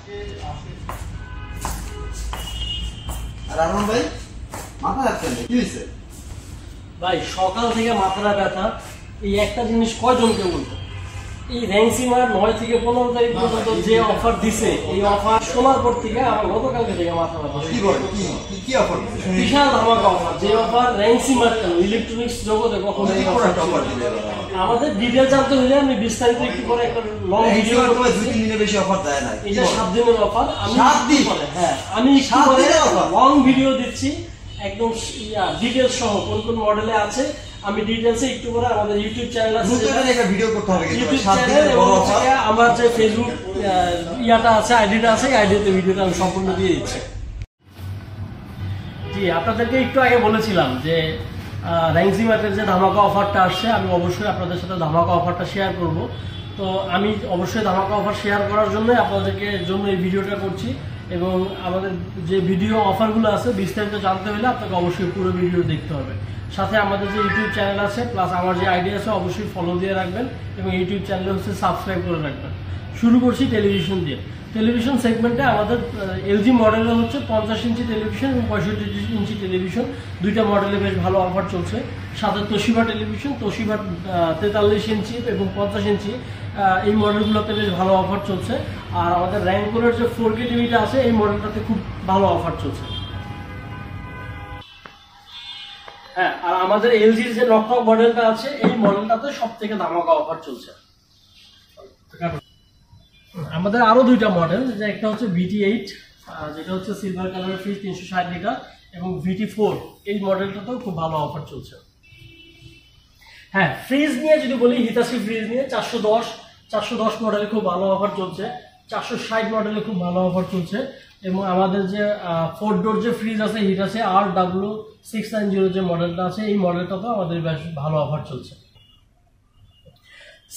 আর আরমান ভাই মাথা ব্যথা কি হয়েছে? ভাই সকাল থেকে মাথাটা ব্যথা, এই একটা জিনিস কয়জনকে বলবো? এই র্যাংসিমার 9 থেকে 15 তারিখ পর্যন্ত যে অফার দিছে, এই অফার শোনার পর থেকে আমার গতকালকে থেকে মাথা ব্যথা। কি বলেন? কি অফার? বিশাল ধামাকা অফার, যে অফার র্যাংসিমার ইলেকট্রনিক্স জগতে কখনো এই অফার দিবে। আমাদের ডিটেইলস জানতে হলে আমি বিস্তারিত একটু পরে একটা লং ভিডিও করব। 2-3 দিনের বেশি অফার দেয় না। এটা 7 দিনের অফার। আমি 7 দিন? হ্যাঁ, আমি 7 দিনের অফার লং ভিডিও দিচ্ছি একদম ডিটেইলস সহ, কোন কোন মডেলে আছে আমি ডিটেইলসে একটু পরে আমাদের ইউটিউব চ্যানেল আছে, নতুন একটা ভিডিও করতে হবে কিন্তু ইউটিউব 7 চ্যানেল দিনের এবং বড় অফার। আমার যে ফেসবুক ইয়াটা আছে, আইডিটা আছে, এই আইডিতে ভিডিওটা আমি সম্পূর্ণ দিয়ে দিচ্ছি। জি, আপনাদেরকে একটু আগে বলেছিলাম যে র্যাংসিমার্টের যে ধামাকা অফারটা আসছে, আমি অবশ্যই আপনাদের সাথে ধামাকা অফারটা শেয়ার করব। তো আমি অবশ্যই ধামাকা অফার শেয়ার করার জন্য আপনাদেরকে জন্য এই ভিডিওটা করছি, এবং আমাদের যে ভিডিও অফারগুলো আছে বিস্তারিত জানতে হলে আপনাকে অবশ্যই পুরো ভিডিও দেখতে হবে। সাথে আমাদের যে ইউটিউব চ্যানেল আছে প্লাস আমার যে আইডি আছে অবশ্যই ফলো দিয়ে রাখবেন, এবং ইউটিউব চ্যানেলে হচ্ছে সাবস্ক্রাইব করে রাখবেন। শুরু করছি টেলিভিশন দিয়ে। টেলিভিশন সেগমেন্টে আমাদের এলজি মডেলে হচ্ছে 50 ইঞ্চি টেলিভিশন এবং 65 ইঞ্চি টেলিভিশন, দুইটা মডেলে বেশ ভালো অফার চলছে। সাথে তোশিবা টেলিভিশন, তোশিবা 43 ইঞ্চি এবং 50 ইঞ্চি, এই মডেলগুলোতে বেশ ভালো অফার চলছে। আর আমাদের র্যাঙ্কোরের যে 4K টিভিটা আছে এই মডেলটাতে খুব ভালো অফার চলছে। হ্যাঁ, আর আমাদের এলজির যে নকআউট মডেলটা আছে এই মডেলটাতে সবথেকে ধামাকা অফার চলছে। আমাদের আরো দুইটা মডেল, যে একটা হচ্ছে VT8, যেটা হচ্ছে সিলভার কালারের ফ্রিজ 360 লিটার, এবং VT4 এই মডেলটাতেও খুব ভালো অফার চলছে। হ্যাঁ, ফ্রিজ নিয়ে যদি বলি, হিতাশি ফ্রিজ নিয়ে 410 মডেলে খুব ভালো অফার চলছে, 460 মডেলে খুব ভালো অফার চলছে, এবং আমাদের যে 4 ডোর যে ফ্রিজ আছে হিতাশি RW690 যে মডেলটা আছে এই মডেলটাতেও আমাদের বেশ ভালো অফার চলছে।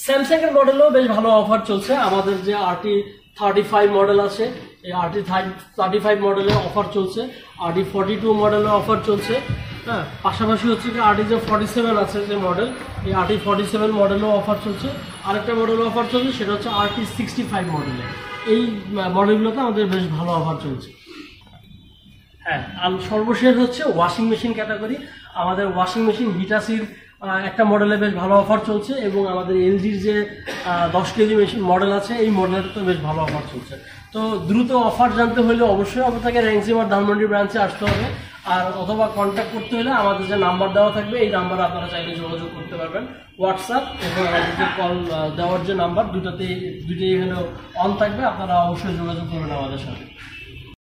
স্যামসাং এর মডেলেও বেশ ভালো অফার চলছে। আমাদের যে RT35 মডেল আছে এই RT35 মডেলে অফার চলছে, RT42 মডেলে অফার চলছে। হ্যাঁ, পাশাপাশি হচ্ছে কি RT47 আছে যে মডেল, এই RT47 মডেলেও অফার চলছে। আরেকটা মডেল অফার চলছে সেটা হচ্ছে RT65 মডেলে। এই মডেলগুলোতে আমাদের বেশ ভালো অফার চলছে। হ্যাঁ, আর সর্বশেষ হচ্ছে ওয়াশিং মেশিন ক্যাটাগরি। আমাদের ওয়াশিং মেশিন হিটাসির একটা মডেলে বেশ ভালো অফার চলছে, এবং আমাদের এলজির যে 10 কেজি মেশিন মডেল আছে এই মডেলটাতে বেশ ভালো অফার চলছে। তো দ্রুত অফার জানতে হলে অবশ্যই আপনাকে র্যাংসিমার ধানমন্ডি ব্রাঞ্চে আসতে হবে, আর অথবা কন্ট্যাক্ট করতে হলে আমাদের যে নাম্বার দেওয়া থাকবে এই নাম্বারে আপনারা চাইলে যোগাযোগ করতে পারবেন। হোয়াটসঅ্যাপ এবং আমাদের যে কল দেওয়ার যে নাম্বার দুটোই এখানে অন থাকবে, আপনারা অবশ্যই যোগাযোগ করবেন আমাদের সাথে।